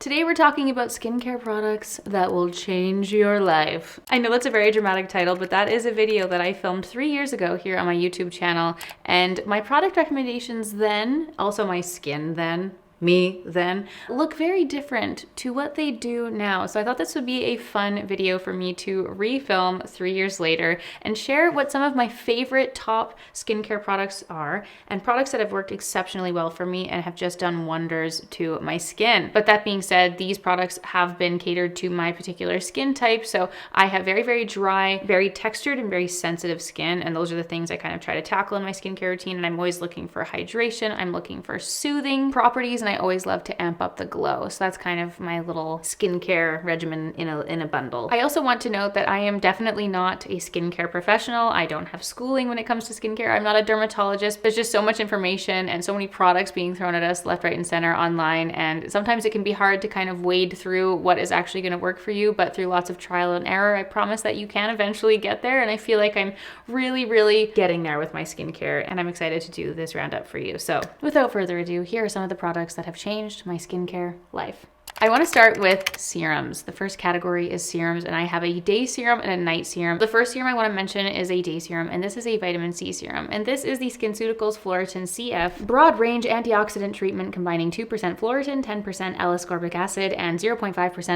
Today we're talking about skincare products that will change your life. I know that's a very dramatic title, but that is a video that I filmed 3 years ago here on my YouTube channel. And my product recommendations then, also my skin then, look very different to what they do now. So I thought this would be a fun video for me to refilm 3 years later and share what some of my favorite top skincare products are and products that have worked exceptionally well for me and have just done wonders to my skin. But that being said, these products have been catered to my particular skin type. So I have very, very dry, very textured and very sensitive skin. And those are the things I kind of try to tackle in my skincare routine. And I'm always looking for hydration. I'm looking for soothing properties. And I always love to amp up the glow. So that's kind of my little skincare regimen in a bundle. I also want to note that I am definitely not a skincare professional. I don't have schooling when it comes to skincare. I'm not a dermatologist. There's just so much information and so many products being thrown at us left, right, and center online. And sometimes it can be hard to kind of wade through what is actually going to work for you, but through lots of trial and error, I promise that you can eventually get there. And I feel like I'm really, really getting there with my skincare, and I'm excited to do this roundup for you. So without further ado, here are some of the products that have changed my skincare life. I want to start with serums. The first category is serums, and I have a day serum and a night serum. The first serum I want to mention is a day serum, and this is a vitamin C serum. And this is the SkinCeuticals Floretin CF broad range antioxidant treatment combining 2% Floretin, 10% L-ascorbic acid, and 0.5%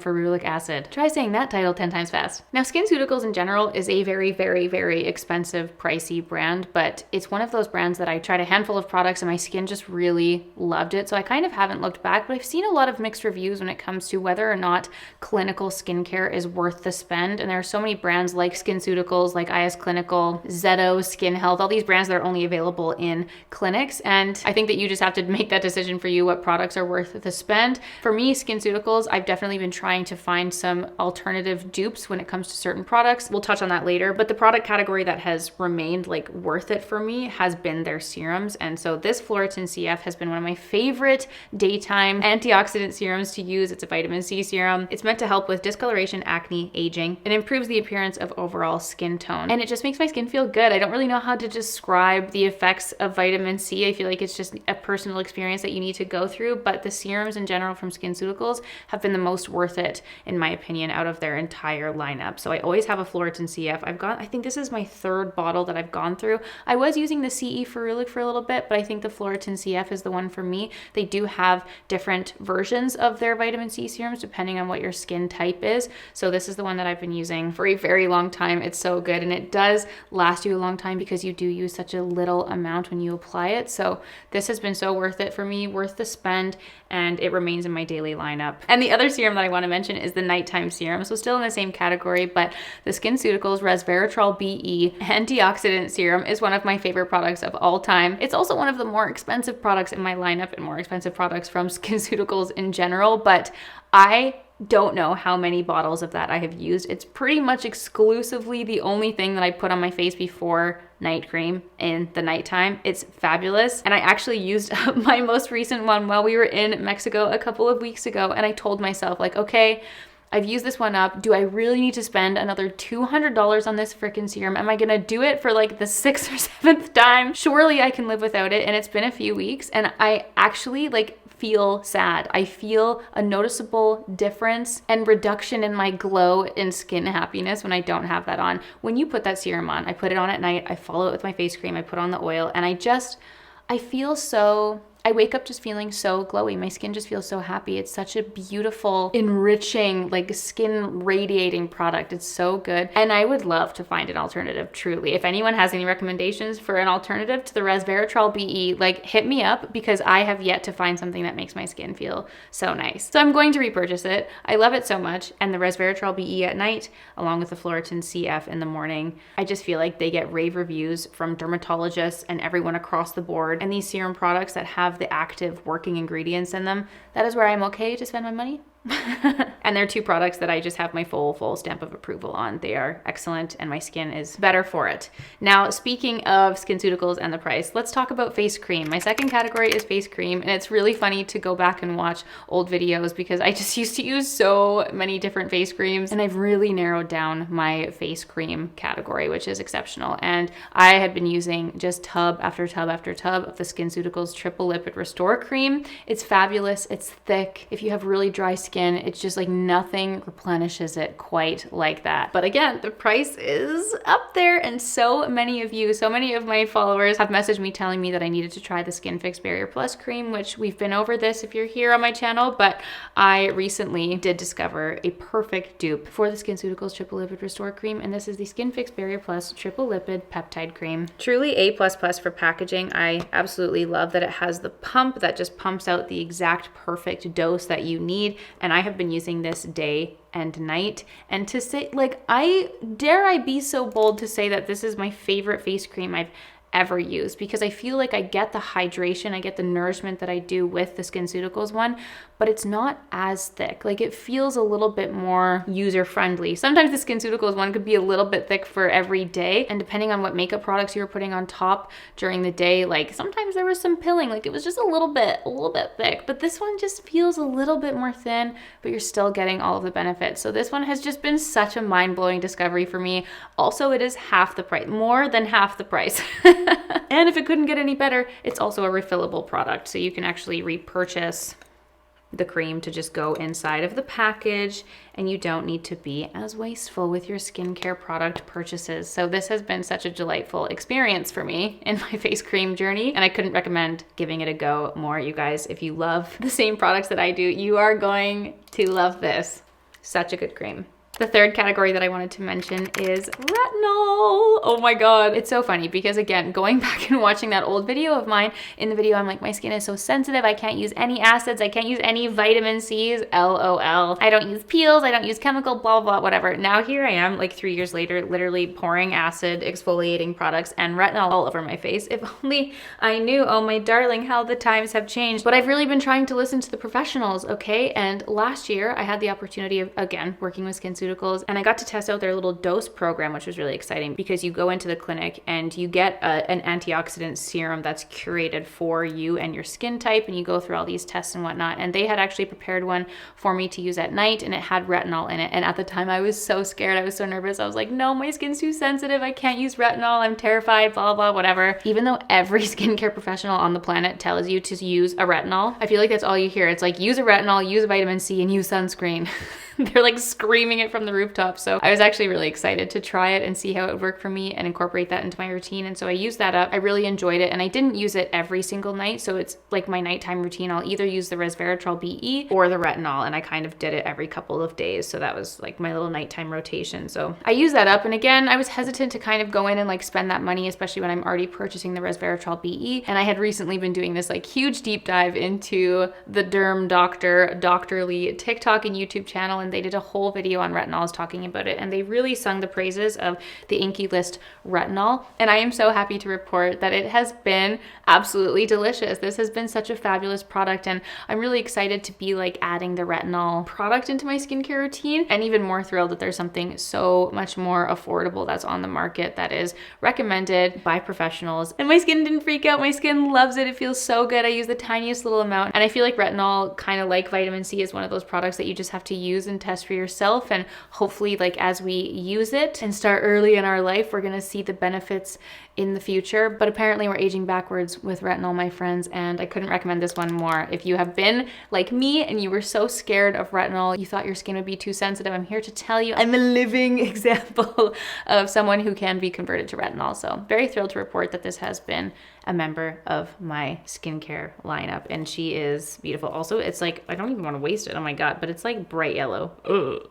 ferulic acid. Try saying that title 10 times fast. Now, SkinCeuticals in general is a very, very, very expensive, pricey brand, but it's one of those brands that I tried a handful of products and my skin just really loved it. So I kind of haven't looked back, but I've seen a lot of mixed reviews when it comes to whether or not clinical skincare is worth the spend. And there are so many brands like SkinCeuticals, like IS Clinical, Zeto, Skin Health, all these brands that are only available in clinics. And I think that you just have to make that decision for you, what products are worth the spend. For me, SkinCeuticals, I've definitely been trying to find some alternative dupes when it comes to certain products. We'll touch on that later, but the product category that has remained like worth it for me has been their serums. And so this Floretin CF has been one of my favorite daytime antioxidant serums to use. It's a vitamin C serum. It's meant to help with discoloration, acne, aging. It improves the appearance of overall skin tone. And it just makes my skin feel good. I don't really know how to describe the effects of vitamin C. I feel like it's just a personal experience that you need to go through, but the serums in general from SkinCeuticals have been the most worth it, in my opinion, out of their entire lineup. So I always have a Floretin CF. I think this is my third bottle that I've gone through. I was using the CE Ferulic for a little bit, but I think the Floretin CF is the one for me. They do have different versions of their vitamin C serums depending on what your skin type is. So this is the one that I've been using for a very long time. It's so good, and it does last you a long time because you do use such a little amount when you apply it. So this has been so worth it for me, worth the spend, and it remains in my daily lineup. And the other serum that I want to mention is the nighttime serum. So still in the same category, but the SkinCeuticals Resveratrol BE antioxidant serum is one of my favorite products of all time. It's also one of the more expensive products in my lineup and more expensive products from SkinCeuticals in general, but I don't know how many bottles of that I have used. It's pretty much exclusively the only thing that I put on my face before night cream in the nighttime. It's fabulous. And I actually used my most recent one while we were in Mexico a couple of weeks ago. And I told myself, like, okay, I've used this one up. Do I really need to spend another $200 on this freaking serum? Am I gonna do it for like the 6th or 7th time? Surely I can live without it. And it's been a few weeks, and I actually feel sad. I feel a noticeable difference and reduction in my glow and skin happiness when I don't have that on. When you put that serum on, I put it on at night, I follow it with my face cream, I put on the oil, and I feel so, I wake up just feeling so glowy. My skin just feels so happy. It's such a beautiful, enriching, like skin radiating product. It's so good. And I would love to find an alternative, truly. If anyone has any recommendations for an alternative to the Resveratrol BE, like hit me up, because I have yet to find something that makes my skin feel so nice. So I'm going to repurchase it. I love it so much. And the Resveratrol BE at night, along with the Floretin CF in the morning, I just feel like they get rave reviews from dermatologists and everyone across the board. And these serum products that have the active working ingredients in them, that is where I'm okay to spend my money. And they're two products that I just have my full stamp of approval on. They are excellent and my skin is better for it. Now, speaking of SkinCeuticals and the price, let's talk about face cream. My second category is face cream, and it's really funny to go back and watch old videos because I just used to use so many different face creams, and I've really narrowed down my face cream category, which is exceptional. And I had been using just tub after tub after tub of the SkinCeuticals Triple Lipid Restore Cream. It's fabulous. It's thick. If you have really dry skin, it's just like nothing replenishes it quite like that. But again, the price is up there, and so many of my followers have messaged me telling me that I needed to try the Skin Fix Barrier Plus cream, which we've been over this if you're here on my channel, but I recently did discover a perfect dupe for the SkinCeuticals Triple Lipid Restore Cream, and this is the Skin Fix Barrier Plus Triple Lipid Peptide Cream. Truly A++ for packaging. I absolutely love that it has the pump that just pumps out the exact perfect dose that you need, and I have been using this day and night. And to say, like, I be so bold to say that this is my favorite face cream I've ever used, because I feel like I get the hydration, I get the nourishment that I do with the SkinCeuticals one, but it's not as thick. Like, it feels a little bit more user-friendly. Sometimes the SkinCeuticals one could be a little bit thick for every day, and depending on what makeup products you were putting on top during the day, like sometimes there was some pilling, like it was just a little bit thick, but this one just feels a little bit more thin, but you're still getting all of the benefits. So this one has just been such a mind-blowing discovery for me. Also, it is half the price, more than half the price. And if it couldn't get any better, it's also a refillable product. So you can actually repurchase the cream to just go inside of the package, and you don't need to be as wasteful with your skincare product purchases. So this has been such a delightful experience for me in my face cream journey, and I couldn't recommend giving it a go more. You guys, if you love the same products that I do, you are going to love this. Such a good cream. The third category that I wanted to mention is retinol. Oh my God. It's so funny because, again, going back and watching that old video of mine, in the video I'm like, my skin is so sensitive, I can't use any acids, I can't use any vitamin C's, LOL. I don't use peels, I don't use chemical, blah, blah, whatever. Now here I am, like 3 years later, literally pouring acid exfoliating products and retinol all over my face. If only I knew, oh my darling, how the times have changed. But I've really been trying to listen to the professionals, okay? And last year I had the opportunity of, again, working with SkinCeuticals, and I got to test out their little dose program, which was really exciting because you go into the clinic and you get an antioxidant serum that's curated for you and your skin type, and you go through all these tests and whatnot. And they had actually prepared one for me to use at night, and it had retinol in it. And at the time I was so scared, I was so nervous. I was like, no, my skin's too sensitive, I can't use retinol, I'm terrified, blah, blah, whatever. Even though every skincare professional on the planet tells you to use a retinol, I feel like that's all you hear. It's like, use a retinol, use a vitamin C, and use sunscreen. They're like screaming it from the rooftop. So I was actually really excited to try it and see how it would work for me and incorporate that into my routine. And so I used that up. I really enjoyed it, and I didn't use it every single night. So it's like my nighttime routine. I'll either use the resveratrol BE or the retinol, and I kind of did it every couple of days. So that was like my little nighttime rotation. So I used that up. And again, I was hesitant to kind of go in and like spend that money, especially when I'm already purchasing the resveratrol BE. And I had recently been doing this like huge deep dive into the Derm Doctor, Doctorly TikTok and YouTube channel, and they did a whole video on retinols talking about it, and they really sung the praises of the Inky List retinol. And I am so happy to report that it has been absolutely delicious. This has been such a fabulous product, and I'm really excited to be like adding the retinol product into my skincare routine, and even more thrilled that there's something so much more affordable that's on the market that is recommended by professionals. And my skin didn't freak out. My skin loves it. It feels so good. I use the tiniest little amount, and I feel like retinol, kind of like vitamin C, is one of those products that you just have to use and test for yourself. And hopefully, like, as we use it and start early in our life, we're gonna see the benefits in the future. But apparently we're aging backwards with retinol, my friends, and I couldn't recommend this one more. If you have been like me and you were so scared of retinol, you thought your skin would be too sensitive, I'm here to tell you I'm a living example of someone who can be converted to retinol. So very thrilled to report that this has been a member of my skincare lineup, and she is beautiful. Also, it's like, I don't even want to waste it, oh my God, but it's like bright yellow. Ugh.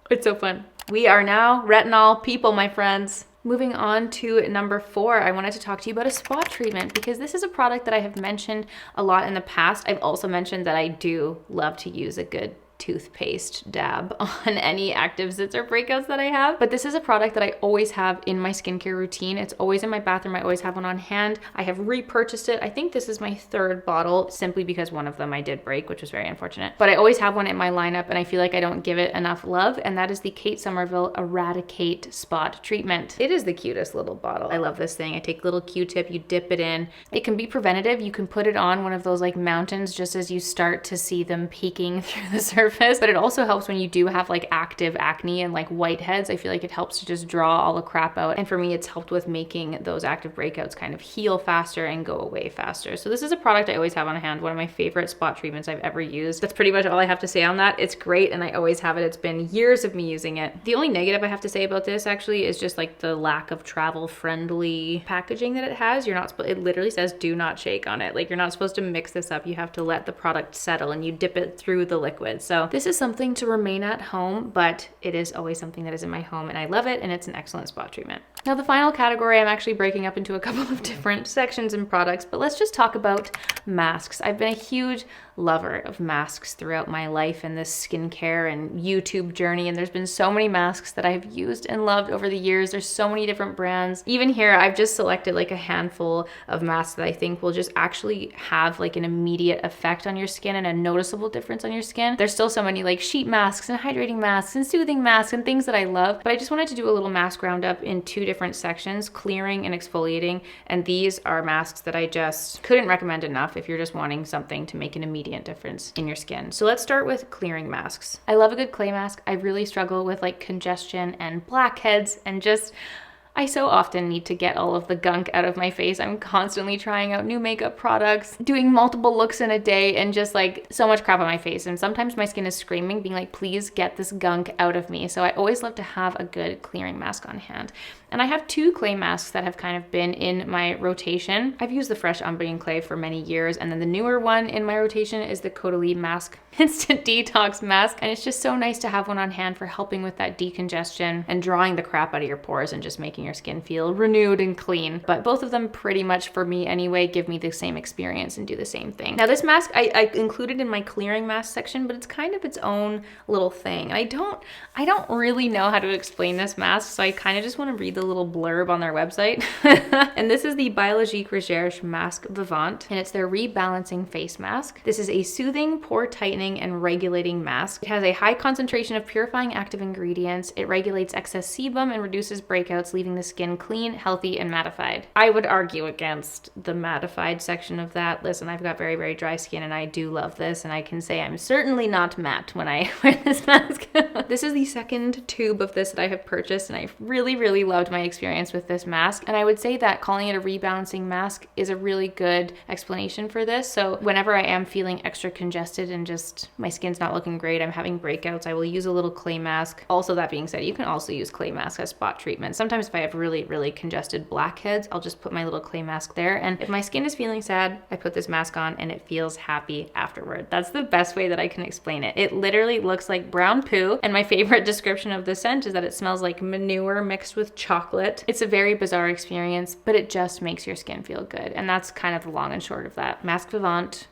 It's so fun. We are now retinol people, my friends. Moving on to number 4, I wanted to talk to you about a spot treatment, because this is a product that I have mentioned a lot in the past. I've also mentioned that I do love to use a good toothpaste dab on any active zits or breakouts that I have. But this is a product that I always have in my skincare routine. It's always in my bathroom. I always have one on hand. I have repurchased it. I think this is my third bottle simply because one of them I did break, which was very unfortunate. But I always have one in my lineup and I feel like I don't give it enough love, and that is the Kate Somerville Eradicate Spot Treatment. It is the cutest little bottle. I love this thing. I take a little Q-tip, you dip it in. It can be preventative. You can put it on one of those like mountains just as you start to see them peeking through the surface. But it also helps when you do have like active acne and like whiteheads. I feel like it helps to just draw all the crap out. And for me, it's helped with making those active breakouts kind of heal faster and go away faster. So this is a product I always have on hand. One of my favorite spot treatments I've ever used. That's pretty much all I have to say on that. It's great and I always have it. It's been years of me using it. The only negative I have to say about this actually is just like the lack of travel friendly packaging that it has. You're not supposed, it literally says do not shake on it. Like you're not supposed to mix this up. You have to let the product settle and you dip it through the liquid. So this is something to remain at home, but it is always something that is in my home and I love it and it's an excellent spot treatment. Now the final category I'm actually breaking up into a couple of different sections and products, but let's just talk about masks. I've been a huge lover of masks throughout my life and this skincare and YouTube journey, and there's been so many masks that I've used and loved over the years. There's so many different brands. Even here, I've just selected like a handful of masks that I think will just actually have like an immediate effect on your skin and a noticeable difference on your skin. There's still so many like sheet masks and hydrating masks and soothing masks and things that I love, but I just wanted to do a little mask roundup in two different sections, clearing and exfoliating, and these are masks that I just couldn't recommend enough if you're just wanting something to make an immediate difference in your skin. So let's start with clearing masks. I love a good clay mask. I really struggle with like congestion and blackheads and just I so often need to get all of the gunk out of my face. I'm constantly trying out new makeup products, doing multiple looks in a day, and just like so much crap on my face. And sometimes my skin is screaming, being like, please get this gunk out of me. So I always love to have a good clearing mask on hand. And I have two clay masks that have kind of been in my rotation. I've used the Fresh Umbrian Clay for many years, and then the newer one in my rotation is the Caudalie Mask Instant Detox Mask. And it's just so nice to have one on hand for helping with that decongestion and drawing the crap out of your pores and just making your skin feel renewed and clean. But both of them pretty much for me anyway give me the same experience and do the same thing. Now this mask I included in my clearing mask section, but it's kind of its own little thing. And I don't really know how to explain this mask, so I kind of just want to read the little blurb on their website. And this is the Biologique Recherche Masque Vivant, and it's their rebalancing face mask. This is a soothing, pore tightening, and regulating mask. It has a high concentration of purifying active ingredients. It regulates excess sebum and reduces breakouts, leaving the skin clean, healthy, and mattified. I would argue against the mattified section of that. Listen, I've got very, very dry skin and I do love this, and I can say I'm certainly not matte when I wear this mask. This is the second tube of this that I have purchased, and I've really, really loved my experience with this mask. And I would say that calling it a rebalancing mask is a really good explanation for this. So whenever I am feeling extra congested and just my skin's not looking great, I'm having breakouts, I will use a little clay mask. Also, that being said, you can also use clay mask as spot treatment. Sometimes if I have really, really congested blackheads, I'll just put my little clay mask there. And if my skin is feeling sad, I put this mask on and it feels happy afterward. That's the best way that I can explain it. It literally looks like brown poo. And my favorite description of the scent is that it smells like manure mixed with chocolate. It's a very bizarre experience, but it just makes your skin feel good. And that's kind of the long and short of that. Masque Vivant,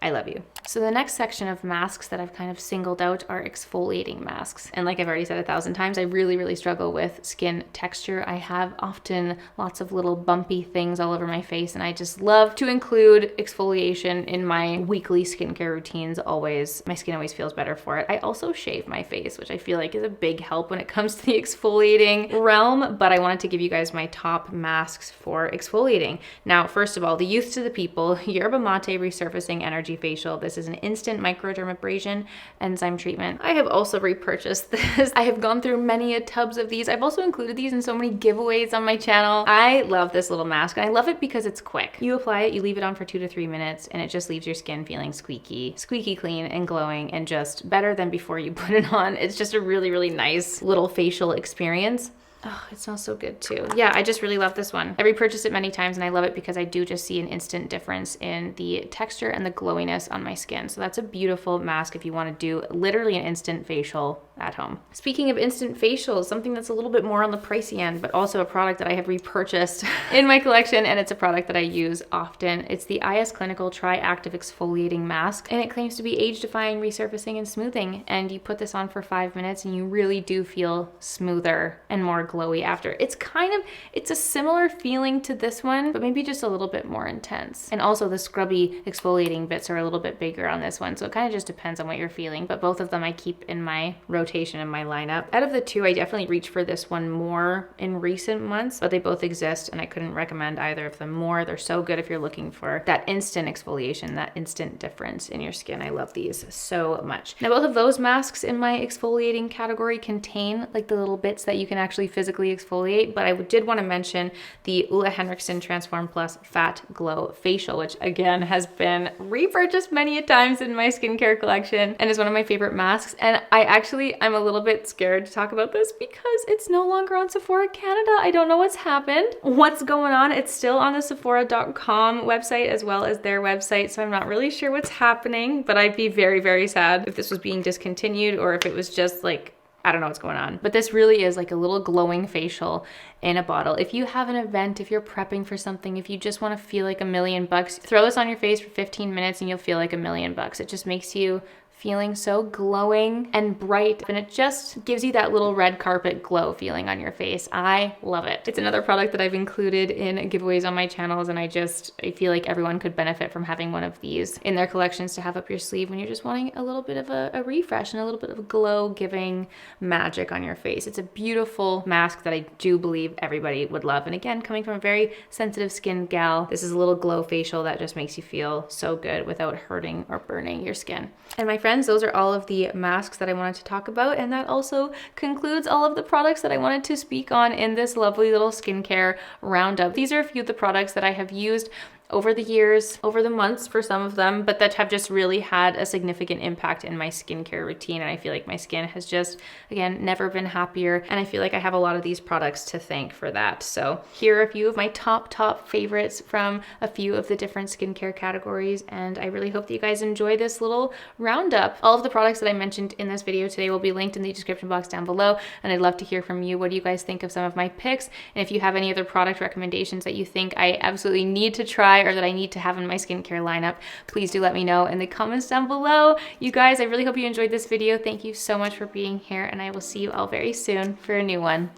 I love you. So the next section of masks that I've kind of singled out are exfoliating masks. And like I've already said 1,000 times, I really, really struggle with skin texture. I have often lots of little bumpy things all over my face, and I just love to include exfoliation in my weekly skincare routines always. My skin always feels better for it. I also shave my face, which I feel like is a big help when it comes to the exfoliating realm, but I wanted to give you guys my top masks for exfoliating. Now, first of all, the youth to the people, Yerba Mate Resurfacing Energy Facial. This is an instant microdermabrasion enzyme treatment. I have also repurchased this. I have gone through many tubs of these. I've also included these in so many giveaways on my channel. I love this little mask, and I love it because it's quick. You apply it, you leave it on for 2 to 3 minutes, and it just leaves your skin feeling squeaky clean and glowing and just better than before you put it on. It's just a really, really nice little facial experience. Oh, it smells so good too. Yeah, I just really love this one. I repurchased it many times and I love it because I do just see an instant difference in the texture and the glowiness on my skin. So that's a beautiful mask if you want to do literally an instant facial at home. Speaking of instant facials, something that's a little bit more on the pricey end, but also a product that I have repurchased in my collection, and it's a product that I use often. It's the IS Clinical Tri-Active Exfoliating Mask, and it claims to be age-defying, resurfacing, and smoothing. And you put this on for 5 minutes and you really do feel smoother and more glowy after. It's a similar feeling to this one, but maybe just a little bit more intense. And also the scrubby exfoliating bits are a little bit bigger on this one, so it kind of just depends on what you're feeling, but both of them I keep in my rotation in my lineup. Out of the two, I definitely reach for this one more in recent months, but they both exist and I couldn't recommend either of them more. They're so good if you're looking for that instant exfoliation, that instant difference in your skin. I love these so much. Now, both of those masks in my exfoliating category contain like the little bits that you can actually physically exfoliate, but I did want to mention the Ole Henriksen Transform Plus Fat Glow Facial, which again has been repurchased many a times in my skincare collection and is one of my favorite masks. And I'm a little bit scared to talk about this because it's no longer on Sephora Canada. I don't know what's happened. What's going on? It's still on the Sephora.com website as well as their website, so I'm not really sure what's happening, but I'd be very, very sad if this was being discontinued or if it was just like, I don't know what's going on. But this really is like a little glowing facial in a bottle. If you have an event, if you're prepping for something, if you just want to feel like $1,000,000, throw this on your face for 15 minutes and you'll feel like $1,000,000. It just makes you feeling so glowing and bright, and it just gives you that little red carpet glow feeling on your face. I love it. It's another product that I've included in giveaways on my channels, and I feel like everyone could benefit from having one of these in their collections to have up your sleeve when you're just wanting a little bit of a refresh and a little bit of glow giving magic on your face. It's a beautiful mask that I do believe everybody would love. And again, coming from a very sensitive skin gal, this is a little glow facial that just makes you feel so good without hurting or burning your skin. And my friends, those are all of the masks that I wanted to talk about, and that also concludes all of the products that I wanted to speak on in this lovely little skincare roundup. These are a few of the products that I have used over the years, over the months for some of them, but that have just really had a significant impact in my skincare routine. And I feel like my skin has just, again, never been happier. And I feel like I have a lot of these products to thank for that. So here are a few of my top favorites from a few of the different skincare categories. And I really hope that you guys enjoy this little roundup. All of the products that I mentioned in this video today will be linked in the description box down below. And I'd love to hear from you. What do you guys think of some of my picks? And if you have any other product recommendations that you think I absolutely need to try or that I need to have in my skincare lineup, please do let me know in the comments down below. You guys, I really hope you enjoyed this video. Thank you so much for being here, and I will see you all very soon for a new one.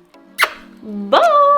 Bye!